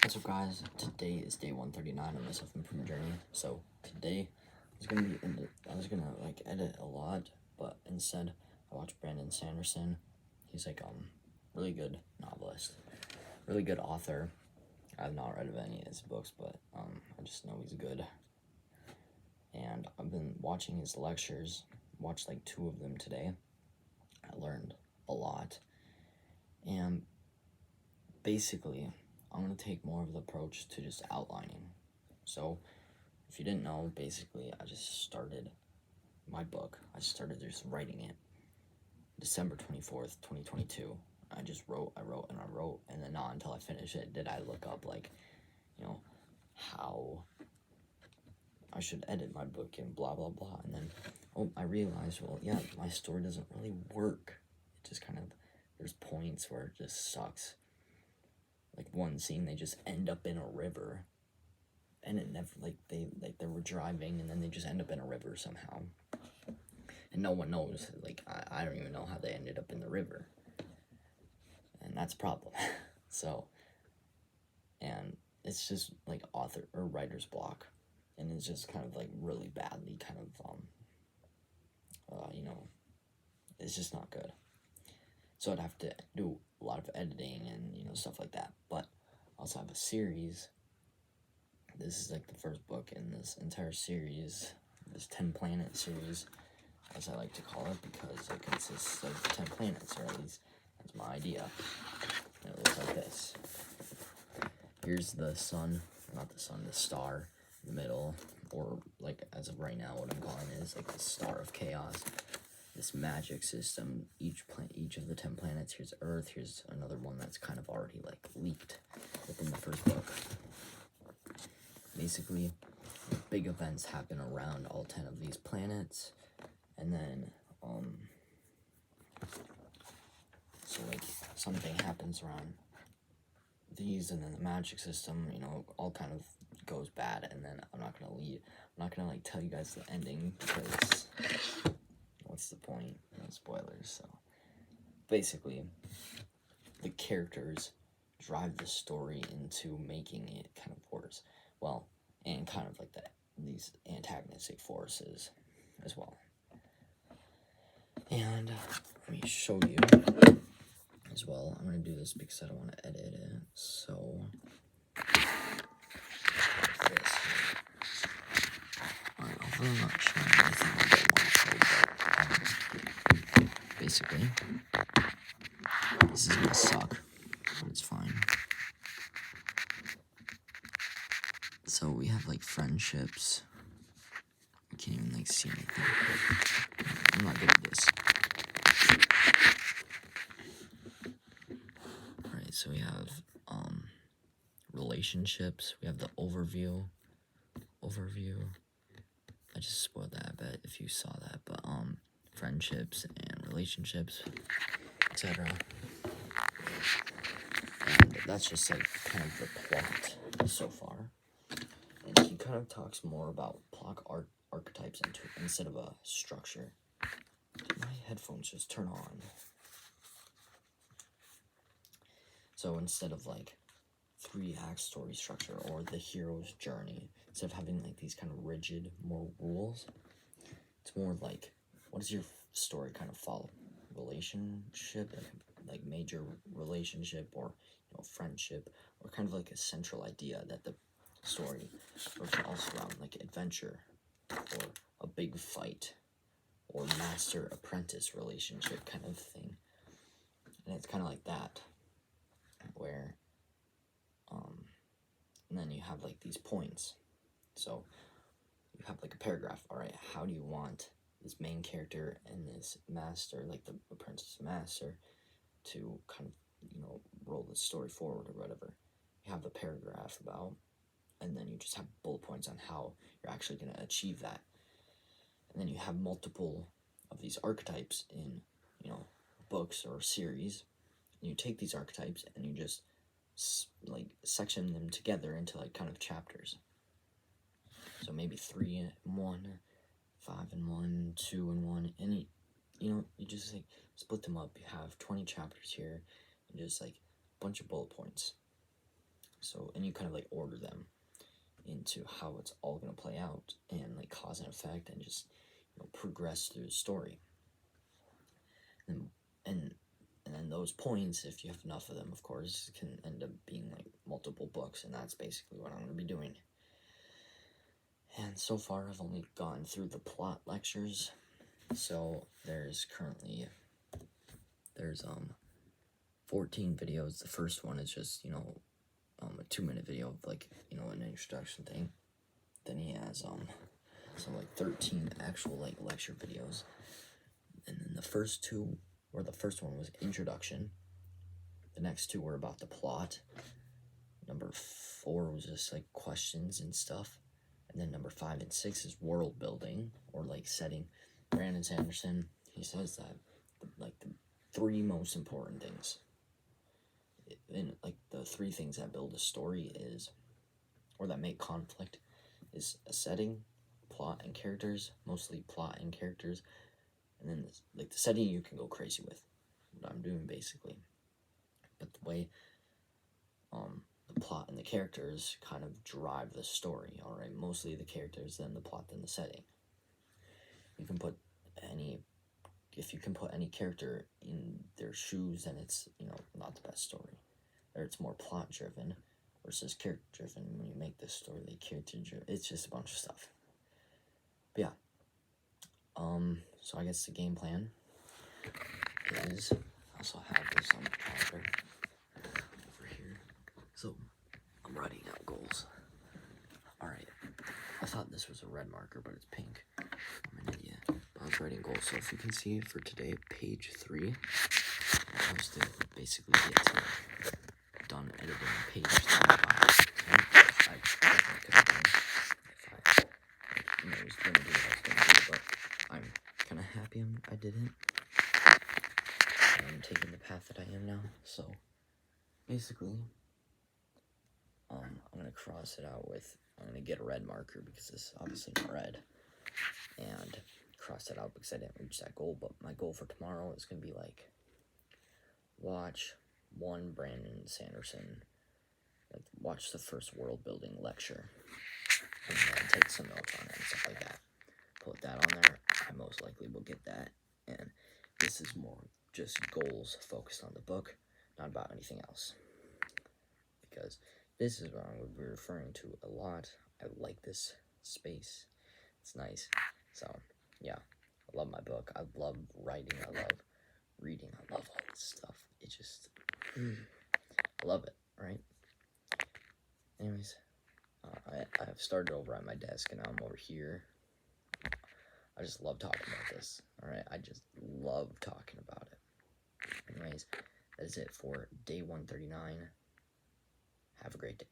What's up, guys? Today is day 139 of my self-improvement journey. So today I was gonna like edit a lot, but instead I watched Brandon Sanderson. He's like really good novelist, really good author. I've not read of any of his books, but I just know he's good. And I've been watching his lectures. Watched like 2 of them today. I learned a lot, and basically I'm going to take more of the approach to just outlining. So, if you didn't know, basically, I just started my book. I started just writing it December 24th, 2022. I wrote, and then not until I finished it did I look up, like, how I should edit my book and blah, blah, blah. And then, I realized, well, yeah, my story doesn't really work. It just kind of, there's points where it just sucks. Like one scene, they just end up in a river, and it never they were driving, and then they just end up in a river somehow, and no one knows. Like I don't even know how they ended up in the river, and that's a problem. So, and it's just like author or writer's block, and it's just kind of like really badly kind of it's just not good. So I'd have to do a lot of editing and stuff like that. But I also have a series. This is like the first book in this entire series, this 10 planet series, as I like to call it, because it consists of 10 planets, or at least that's my idea. And it looks like this. Here's the sun, not the sun, the star in the middle, or like as of right now, what I'm calling it is like the star of chaos. This magic system, each of the 10 planets. Here's Earth. Here's another one that's kind of already like leaked within the first book. Basically, big events happen around all 10 of these planets, and then so like something happens around these, and then the magic system, all kind of goes bad, and then I'm not gonna like tell you guys the ending, because what's the point? No spoilers. So basically, the characters drive the story into making it kind of worse. Well, and kind of like these antagonistic forces as well. And let me show you as well. I'm going to do this because I don't want to edit it. So, this. Alright, hopefully I'm not showing anything I don't want to show, but basically, this is going to suck, but it's fine. So we have like friendships. I can't even like see anything. I'm not good at this. Alright, so we have relationships. We have the overview. I just spoiled that a bit if you saw that, but friendships and relationships, etc. And that's just like kind of the plot so far. And he kind of talks more about plot archetypes instead of a structure. Did my headphones just turn on? So instead of like 3-act story structure or the hero's journey, instead of having like these kind of rigid more rules, it's more like, what does your story kind of follow? Relationship, like major relationship, or friendship, or kind of like a central idea that the story revolves around, like adventure, or a big fight, or master apprentice relationship kind of thing. And it's kind of like that, where and then you have like these points. So you have like a paragraph. All right, how do you want this main character and this master, like the apprentice master, to kind of roll the story forward or whatever? You have a paragraph about, and then you just have bullet points on how you're actually going to achieve that. And then you have multiple of these archetypes in books or series, and you take these archetypes and you just like section them together into like kind of chapters. So maybe 3 in 1, 5 in 1, 2 in 1, and you just like split them up. You have 20 chapters here, and just like a bunch of bullet points. So, and you kind of like order them into how it's all going to play out, and like cause and effect, and just, you know, progress through the story. And then those points, if you have enough of them, of course, can end up being like multiple books, and that's basically what I'm going to be doing. And so far, I've only gone through the plot lectures. So there's 14 videos. The first one is just, you know, a 2-minute video of like, you know, an introduction thing. Then he has some like 13 actual like lecture videos. And then the first one was introduction. The next 2 were about the plot. Number 4 was just like questions and stuff. And then number 5 and 6 is world building, or like setting. Brandon Sanderson, he says that like the 3 most important things, and like the 3 things that build a story is, or that make conflict, is a setting, plot, and characters. Mostly plot and characters. And then like the setting you can go crazy with, what I'm doing basically. But the way the plot and the characters kind of drive the story, alright? Mostly the characters, then the plot, then the setting. If you can put any character in their shoes, then it's, you know, not the best story. Or it's more plot driven versus character driven. When you make this story like character driven, it's just a bunch of stuff. But yeah. So I guess the game plan is, I also have this on the calendar over here. So I'm writing out goals. Alright. I thought this was a red marker, but it's pink. I'm an idiot. I was writing goals. So if you can see for today, page 3, I was to basically get to done editing page 3 by, I definitely could have done if I, you know, was going to do what I was going to do, but I'm kind of happy I didn't. I'm taking the path that I am now. So basically, I'm going to cross it out with, I'm going to get a red marker because this is obviously not red, and cross it out because I didn't reach that goal. But my goal for tomorrow is going to be like, watch one Brandon Sanderson, like watch the first world building lecture, and then take some notes on it and stuff like that. Put that on there. I most likely will get that. And this is more just goals focused on the book, not about anything else. Because this is what I'm going to be referring to a lot. I like this space. It's nice. So, yeah. I love my book. I love writing. I love reading. I love all this stuff. It just, I love it, right? Anyways, I've started over at my desk, and now I'm over here. I just love talking about this, alright? I just love talking about it. Anyways, that is it for day 139. Have a great day.